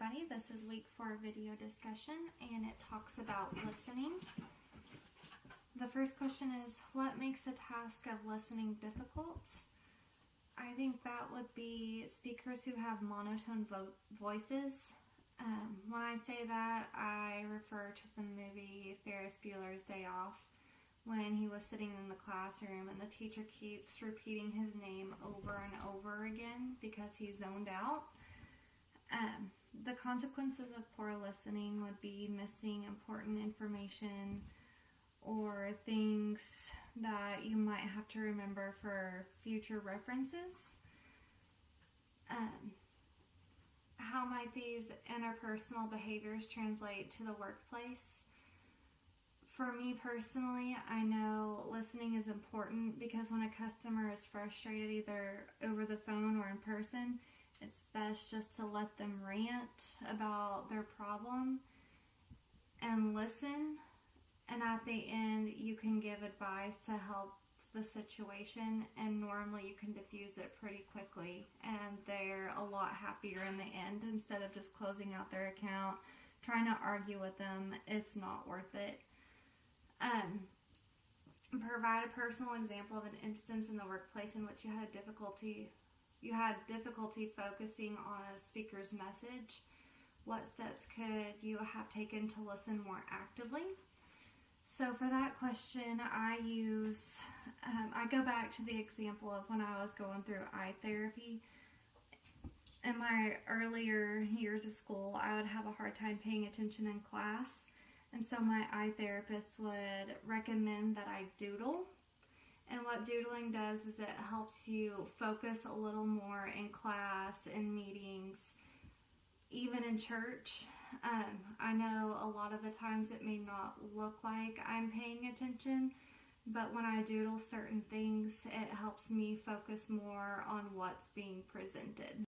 everybody. This is week 4 video discussion and it talks about listening. The first question is, what makes the task of listening difficult? I think that would be speakers who have monotone voices. When I say that, I refer to the movie Ferris Bueller's Day Off, when he was sitting in the classroom and the teacher keeps repeating his name over and over again because he's zoned out. The consequences of poor listening would be missing important information or things that you might have to remember for future references. How might these interpersonal behaviors translate to the workplace? For me personally, I know listening is important because when a customer is frustrated either over the phone or in person, it's best just to let them rant about their problem and listen. And at the end, you can give advice to help the situation, and normally you can diffuse it pretty quickly, and they're a lot happier in the end instead of just closing out their account, trying to argue with them. It's not worth it. Provide a personal example of an instance in the workplace in which you had difficulty focusing on a speaker's message. What steps could you have taken to listen more actively? So for that question, I go back to the example of when I was going through eye therapy. In my earlier years of school, I would have a hard time paying attention in class. And so my eye therapist would recommend that I doodle. And what doodling does is it helps you focus a little more in class, in meetings, even in church. I know a lot of the times it may not look like I'm paying attention, but when I doodle certain things, it helps me focus more on what's being presented.